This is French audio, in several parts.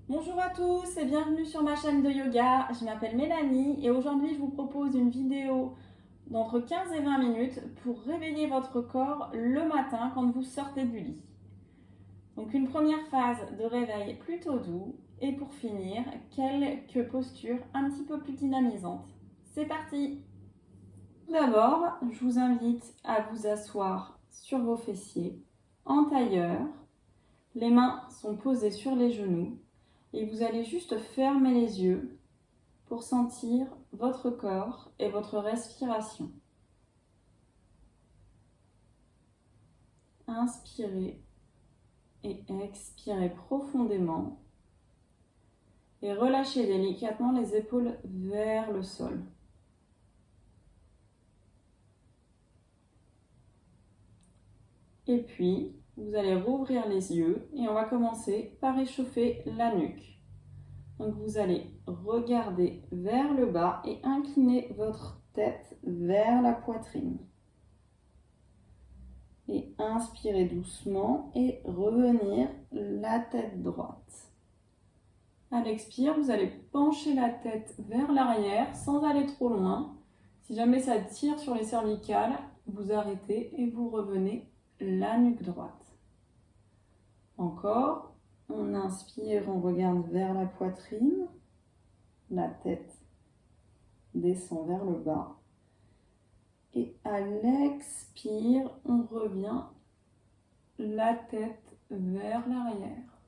Bonjour à tous et bienvenue sur ma chaîne de yoga. Je m'appelle Mélanie et aujourd'hui je vous propose une vidéo d'entre 15 et 20 minutes pour réveiller votre corps le matin quand vous sortez du lit. Donc une première phase de réveil plutôt doux et pour finir, quelques postures un petit peu plus dynamisantes. C'est parti! D'abord, je vous invite à vous asseoir sur vos fessiers en tailleur. Les mains sont posées sur les genoux. Et vous allez juste fermer les yeux pour sentir votre corps et votre respiration. Inspirez et expirez profondément et relâchez délicatement les épaules vers le sol. Et puis, vous allez rouvrir les yeux et on va commencer par échauffer la nuque. Donc vous allez regarder vers le bas et incliner votre tête vers la poitrine. Et inspirez doucement et revenir la tête droite. À l'expire, vous allez pencher la tête vers l'arrière sans aller trop loin. Si jamais ça tire sur les cervicales, vous arrêtez et vous revenez la nuque droite. Encore. On inspire, on regarde vers la poitrine, la tête descend vers le bas. Et à l'expire, on revient la tête vers l'arrière.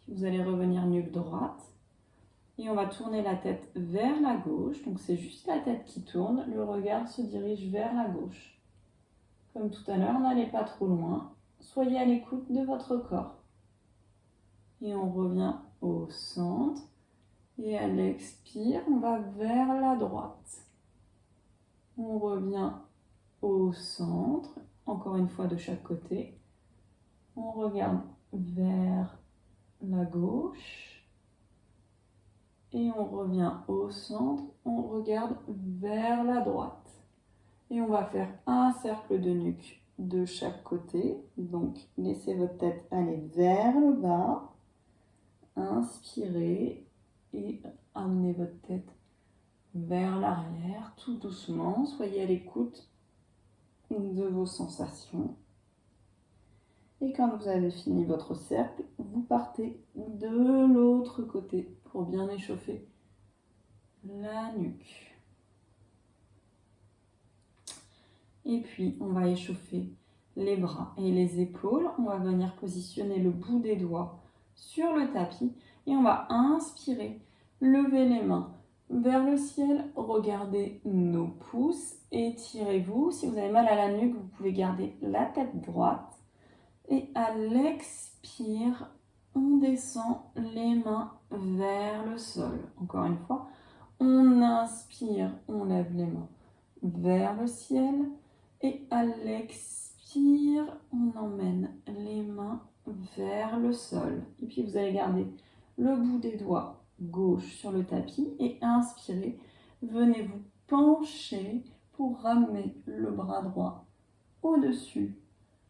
Vous allez revenir nuque droite et on va tourner la tête vers la gauche. Donc c'est juste la tête qui tourne, le regard se dirige vers la gauche. Comme tout à l'heure, n'allez pas trop loin, soyez à l'écoute de votre corps. Et on revient au centre. Et à l'expire, on va vers la droite. On revient au centre. Encore une fois de chaque côté. On regarde vers la gauche. Et on revient au centre. On regarde vers la droite. Et on va faire un cercle de nuque de chaque côté. Donc, laissez votre tête aller vers le bas. Inspirez et amenez votre tête vers l'arrière, tout doucement. Soyez à l'écoute de vos sensations. Et quand vous avez fini votre cercle, vous partez de l'autre côté pour bien échauffer la nuque. Et puis, on va échauffer les bras et les épaules. On va venir positionner le bout des doigts sur le tapis et on va inspirer, lever les mains vers le ciel, regardez nos pouces, étirez-vous. Si vous avez mal à la nuque, vous pouvez garder la tête droite. Et à l'expire, on descend les mains vers le sol. Encore une fois, on inspire, on lève les mains vers le ciel. Et à l'expire, on emmène les mains vers le sol. Et puis vous allez garder le bout des doigts gauche sur le tapis et inspirez. Venez vous pencher pour ramener le bras droit au-dessus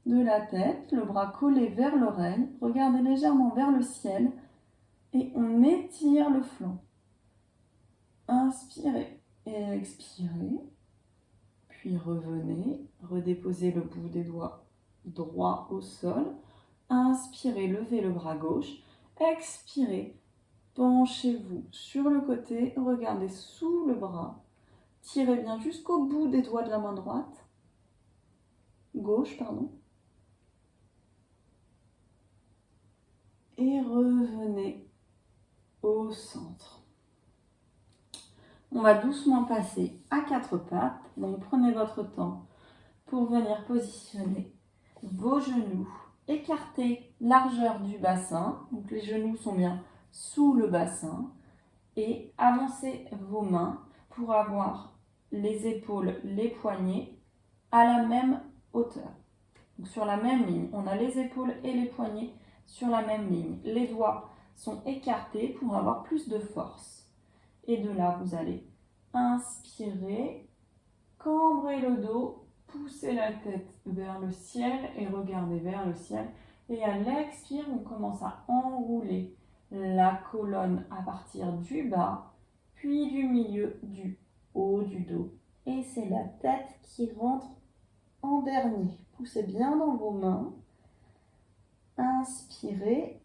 de la tête, le bras collé vers l'oreille. Regardez légèrement vers le ciel et on étire le flanc. Inspirez et expirez. Puis revenez, redéposez le bout des doigts droit au sol. Inspirez, levez le bras gauche. Expirez, penchez-vous sur le côté, regardez sous le bras. Tirez bien jusqu'au bout des doigts de la main droite. Gauche, pardon. Et revenez au centre. On va doucement passer à quatre pattes. Donc prenez votre temps pour venir positionner vos genoux. Écartez largeur du bassin. Donc les genoux sont bien sous le bassin. Et avancez vos mains pour avoir les épaules, les poignets à la même hauteur. Donc sur la même ligne. On a les épaules et les poignets sur la même ligne. Les doigts sont écartés pour avoir plus de force. Et de là, vous allez inspirer, cambrer le dos, pousser la tête vers le ciel et regarder vers le ciel. Et à l'expire, on commence à enrouler colonne à partir du bas, puis du milieu, du haut du dos. Et c'est la tête qui rentre en dernier. Poussez bien dans vos mains. Inspirez.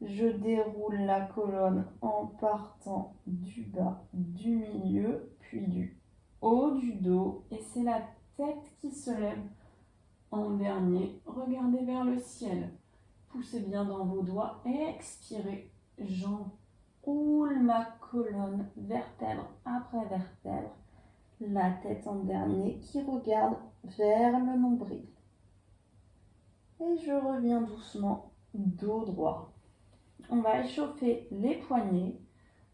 Je déroule la colonne en partant du bas, du milieu, puis du haut du dos. Et c'est la tête qui se lève en dernier. Regardez vers le ciel. Poussez bien dans vos doigts. Expirez. J'enroule ma colonne, vertèbre après vertèbre. La tête en dernier qui regarde vers le nombril. Et je reviens doucement, dos droit. On va échauffer les poignets.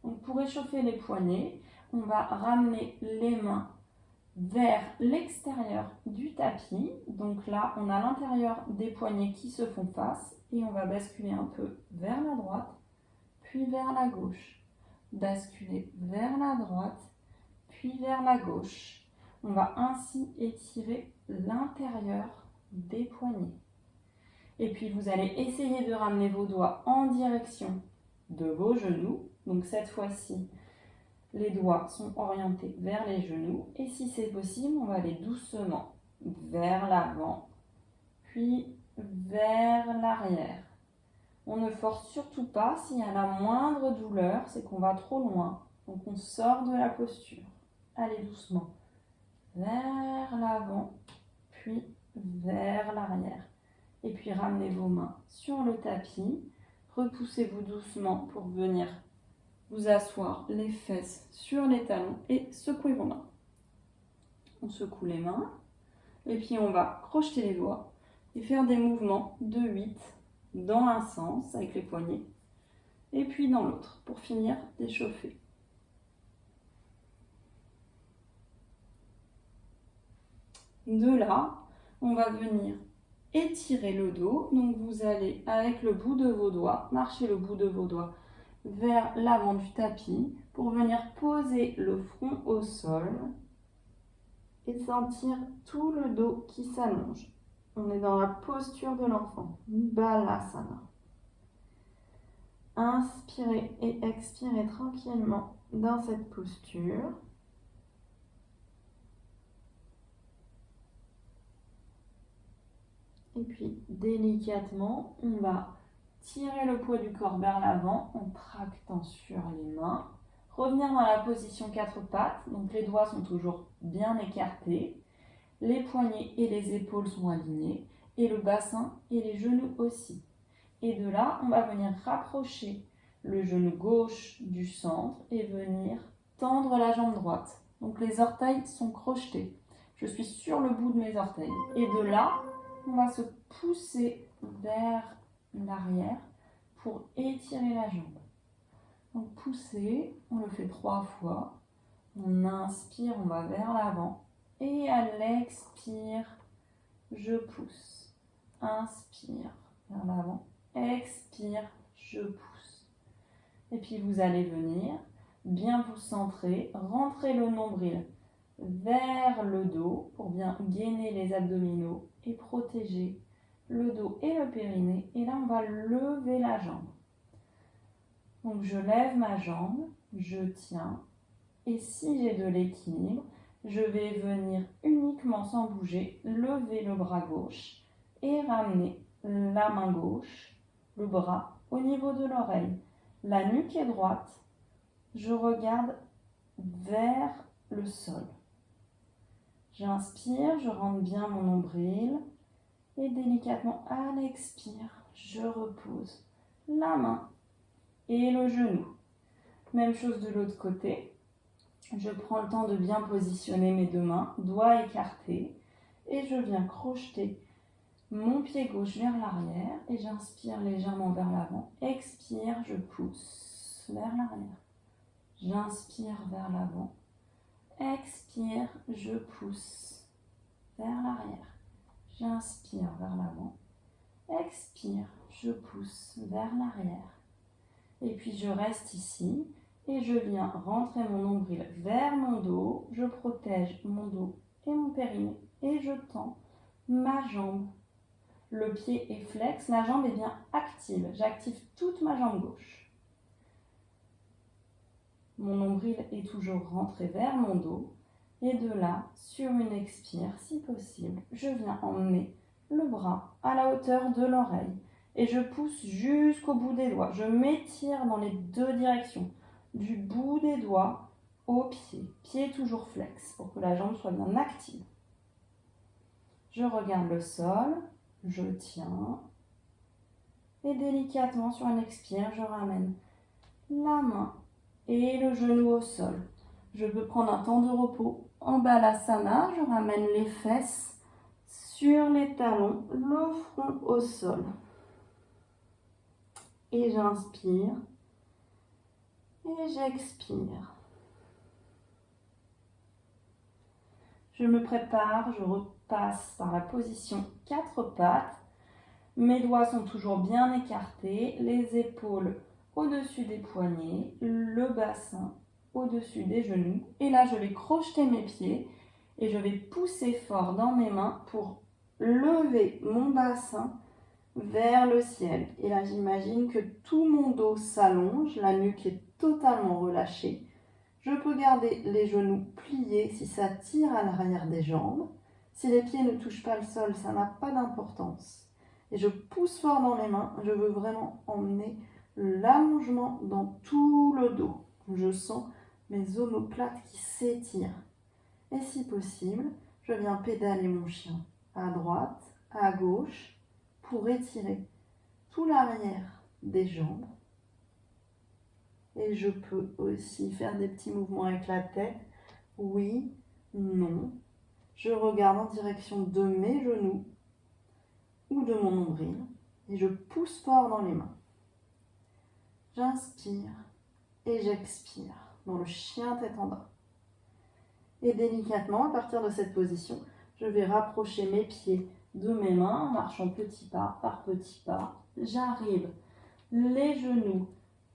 Donc pour échauffer les poignets, on va ramener les mains vers l'extérieur du tapis. Donc là, on a l'intérieur des poignets qui se font face et on va basculer un peu vers la droite, puis vers la gauche. Basculer vers la droite, puis vers la gauche. On va ainsi étirer l'intérieur des poignets. Et puis vous allez essayer de ramener vos doigts en direction de vos genoux. Donc cette fois-ci, les doigts sont orientés vers les genoux. Et si c'est possible, on va aller doucement vers l'avant, puis vers l'arrière. On ne force surtout pas. S'il y a la moindre douleur, c'est qu'on va trop loin. Donc on sort de la posture. Allez doucement vers l'avant, puis vers l'arrière. Et puis ramenez vos mains sur le tapis. Repoussez-vous doucement pour venir vous asseoir les fesses sur les talons et secouez vos mains. On secoue les mains et puis on va crocheter les doigts et faire des mouvements de 8 dans un sens avec les poignets et puis dans l'autre pour finir d'échauffer. De là, on va venir étirer le dos. Donc vous allez, avec le bout de vos doigts, marcher le bout de vos doigts vers l'avant du tapis pour venir poser le front au sol et sentir tout le dos qui s'allonge. On est dans la posture de l'enfant, Balasana. Inspirez et expirez tranquillement dans cette posture. Et puis, délicatement, on va tirer le poids du corps vers l'avant en tractant sur les mains. Revenir dans la position 4 pattes. Donc, les doigts sont toujours bien écartés. Les poignets et les épaules sont alignés. Et le bassin et les genoux aussi. Et de là, on va venir rapprocher le genou gauche du centre et venir tendre la jambe droite. Donc, les orteils sont crochetés. Je suis sur le bout de mes orteils. Et de là, on va se pousser vers l'arrière pour étirer la jambe. Donc pousser, on le fait 3 fois. On inspire, on va vers l'avant. Et à l'expire, je pousse. Inspire vers l'avant. Expire, je pousse. Et puis vous allez venir bien vous centrer, rentrer le nombril vers le dos pour bien gainer les abdominaux et protéger le dos et le périnée. Et là, on va lever la jambe. Donc, je lève ma jambe, je tiens. Et si j'ai de l'équilibre, je vais venir uniquement sans bouger, lever le bras gauche et ramener la main gauche, le bras au niveau de l'oreille. La nuque est droite. Je regarde vers le sol. J'inspire, je rentre bien mon nombril et délicatement à l'expire, je repose la main et le genou. Même chose de l'autre côté. Je prends le temps de bien positionner mes 2 mains, doigts écartés et je viens crocheter mon pied gauche vers l'arrière et j'inspire légèrement vers l'avant. Expire, je pousse vers l'arrière. J'inspire vers l'avant. Expire, je pousse vers l'arrière. J'inspire vers l'avant. Expire, je pousse vers l'arrière. Et puis je reste ici et je viens rentrer mon nombril vers mon dos. Je protège mon dos et mon périnée et je tends ma jambe. Le pied est flex, la jambe est bien active. J'active toute ma jambe gauche. Mon nombril est toujours rentré vers mon dos. Et de là, sur une expire, si possible, je viens emmener le bras à la hauteur de l'oreille. Et je pousse jusqu'au bout des doigts. Je m'étire dans les deux directions. Du bout des doigts au pied. Pied toujours flex pour que la jambe soit bien active. Je regarde le sol. Je tiens. Et délicatement, sur une expire, je ramène la main et le genou au sol. Je peux prendre un temps de repos en balasana. Je ramène les fesses sur les talons, le front au sol. Et j'inspire. Et j'expire. Je me prépare, je repasse par la position 4 pattes. Mes doigts sont toujours bien écartés, les épaules au-dessus des poignets, le bassin au-dessus des genoux. Et là, je vais crocheter mes pieds et je vais pousser fort dans mes mains pour lever mon bassin vers le ciel. Et là, j'imagine que tout mon dos s'allonge, la nuque est totalement relâchée. Je peux garder les genoux pliés si ça tire à l'arrière des jambes. Si les pieds ne touchent pas le sol, ça n'a pas d'importance. Et je pousse fort dans mes mains. Je veux vraiment emmener l'allongement dans tout le dos. Je sens mes omoplates qui s'étirent. Et si possible, je viens pédaler mon chien à droite, à gauche, pour étirer tout l'arrière des jambes. Et je peux aussi faire des petits mouvements avec la tête. Oui, non. Je regarde en direction de mes genoux ou de mon nombril et je pousse fort dans les mains. J'inspire et j'expire dans le chien tête en bas. Et délicatement, à partir de cette position, je vais rapprocher mes pieds de mes mains en marchant petit pas par petit pas. J'arrive, les genoux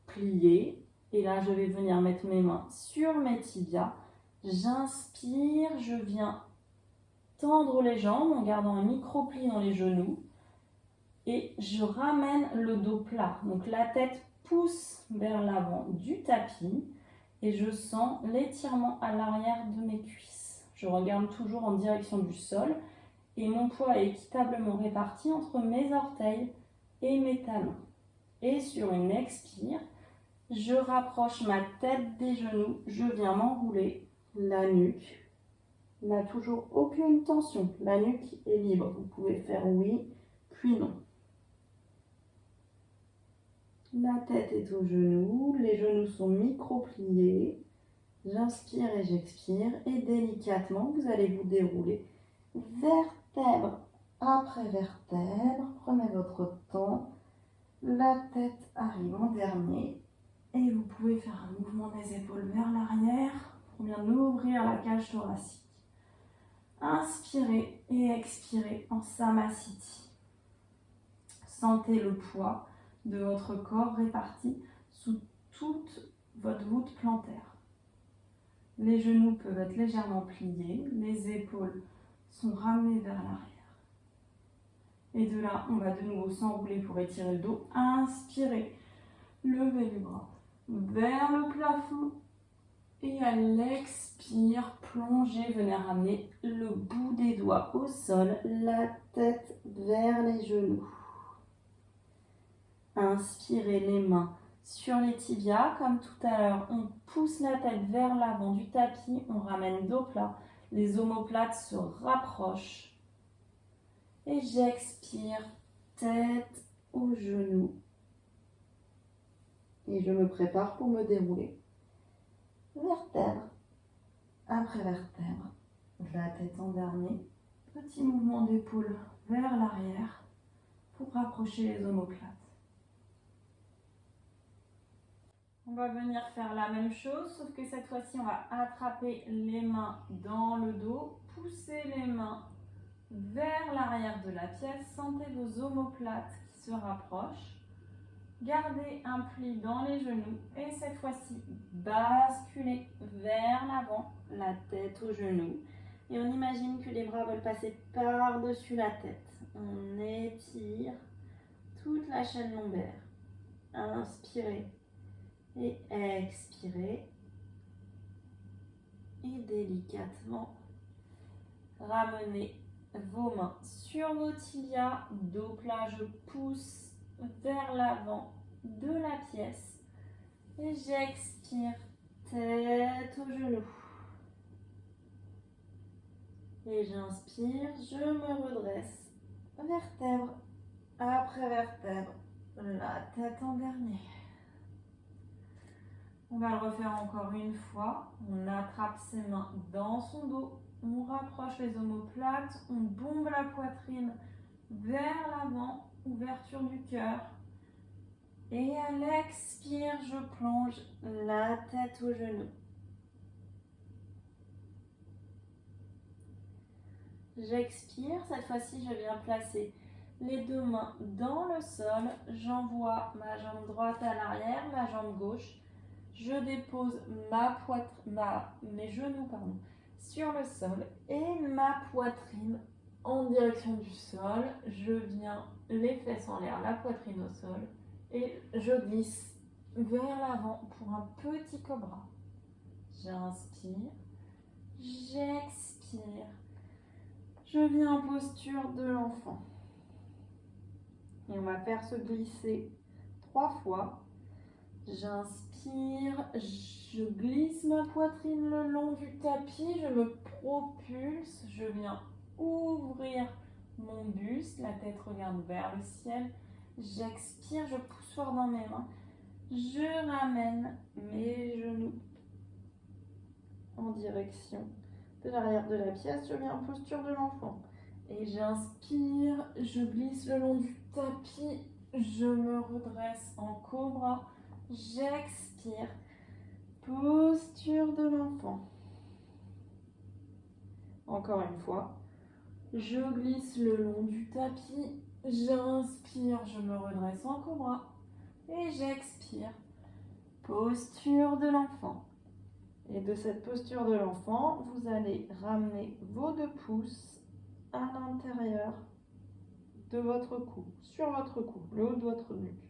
pliés. Et là, je vais venir mettre mes mains sur mes tibias. J'inspire, je viens tendre les jambes en gardant un micro-pli dans les genoux. Et je ramène le dos plat. Donc la tête pousse vers l'avant du tapis. Et je sens l'étirement à l'arrière de mes cuisses. Je regarde toujours en direction du sol. Et mon poids est équitablement réparti entre mes orteils et mes talons. Et sur une expire, je rapproche ma tête des genoux, je viens m'enrouler la nuque. Il n'y a toujours aucune tension, la nuque est libre. Vous pouvez faire oui, puis non. La tête est aux genoux, les genoux sont micro-pliés. J'inspire et j'expire et délicatement, vous allez vous dérouler vertèbre après vertèbre. Prenez votre temps, la tête arrive en dernier. Et vous pouvez faire un mouvement des épaules vers l'arrière pour bien ouvrir la cage thoracique. Inspirez et expirez en Samasthiti. Sentez le poids de votre corps réparti sous toute votre voûte plantaire. Les genoux peuvent être légèrement pliés, les épaules sont ramenées vers l'arrière. Et de là, on va de nouveau s'enrouler pour étirer le dos. Inspirez, levez les bras vers le plafond et à l'expire, plongez, venez ramener le bout des doigts au sol, la tête vers les genoux. Inspirez les mains sur les tibias, comme tout à l'heure, on pousse la tête vers l'avant du tapis, on ramène dos plat, les omoplates se rapprochent. Et j'expire, tête aux genoux. Et je me prépare pour me dérouler. Vertèbre après vertèbre. La tête en dernier. Petit mouvement d'épaule vers l'arrière pour rapprocher les omoplates. On va venir faire la même chose, sauf que cette fois-ci, on va attraper les mains dans le dos, pousser les mains vers l'arrière de la pièce. Sentez vos omoplates qui se rapprochent. Gardez un pli dans les genoux et cette fois-ci, basculez vers l'avant, la tête aux genoux. Et on imagine que les bras veulent passer par-dessus la tête. On étire toute la chaîne lombaire. Inspirez et expirez. Et délicatement, ramenez vos mains sur vos tibias, dos plat, je pousse vers l'avant de la pièce et j'expire, tête aux genoux. Et j'inspire, je me redresse, vertèbre après vertèbre, la tête en dernier. On va le refaire encore une fois. On attrape ses mains dans son dos. On rapproche les omoplates. On bombe la poitrine vers l'avant. Ouverture du cœur. Et à l'expire, je plonge la tête aux genoux. J'expire. Cette fois-ci, je viens placer les deux mains dans le sol. J'envoie ma jambe droite à l'arrière, ma jambe gauche. Je dépose mes genoux sur le sol et ma poitrine en direction du sol. Je viens les fesses en l'air, la poitrine au sol et je glisse vers l'avant pour un petit cobra. J'inspire, j'expire. Je viens en posture de l'enfant. Et on va faire se glisser 3 fois. J'inspire, je glisse ma poitrine le long du tapis, je me propulse, je viens ouvrir mon buste, la tête regarde vers le ciel. J'expire, je pousse fort dans mes mains, je ramène mes genoux en direction de l'arrière de la pièce, je viens en posture de l'enfant. Et j'inspire, je glisse le long du tapis, je me redresse en cobra. J'expire, posture de l'enfant. Encore une fois, je glisse le long du tapis, j'inspire, je me redresse en cobra et j'expire, posture de l'enfant. Et de cette posture de l'enfant, vous allez ramener vos 2 pouces à l'intérieur de votre cou, sur votre cou, le haut de votre nuque.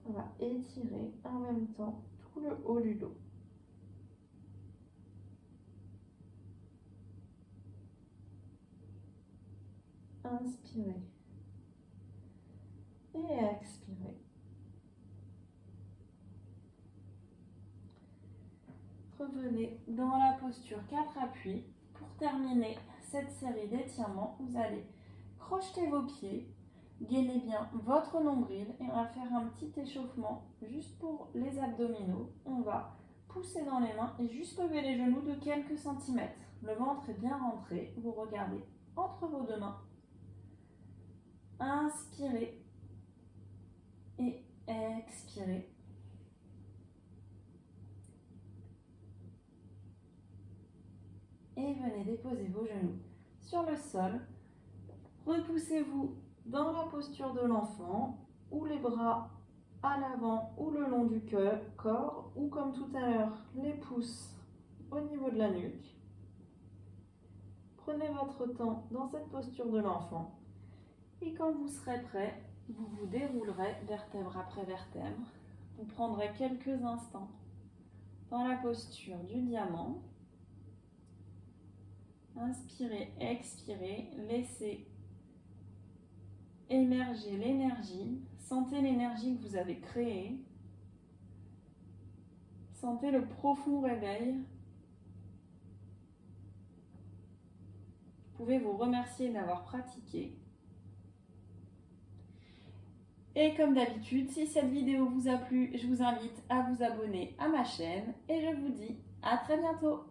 On va étirer en même temps tout le haut du dos. Inspirez et expirez. Revenez dans la posture 4 appuis. Pour terminer cette série d'étirements, vous allez crocheter vos pieds, gainez bien votre nombril et on va faire un petit échauffement juste pour les abdominaux. On va pousser dans les mains et juste lever les genoux de quelques centimètres. Le ventre est bien rentré, vous regardez entre vos 2 mains. Inspirez et expirez. Et venez déposer vos genoux sur le sol. Repoussez-vous dans la posture de l'enfant, ou les bras à l'avant ou le long du corps, ou comme tout à l'heure, les pouces au niveau de la nuque. Prenez votre temps dans cette posture de l'enfant. Et quand vous serez prêt, vous vous déroulerez vertèbre après vertèbre. Vous prendrez quelques instants dans la posture du diamant. Inspirez, expirez, laissez émerger l'énergie. Sentez l'énergie que vous avez créée. Sentez le profond réveil. Vous pouvez vous remercier d'avoir pratiqué. Et comme d'habitude, si cette vidéo vous a plu, je vous invite à vous abonner à ma chaîne et je vous dis à très bientôt.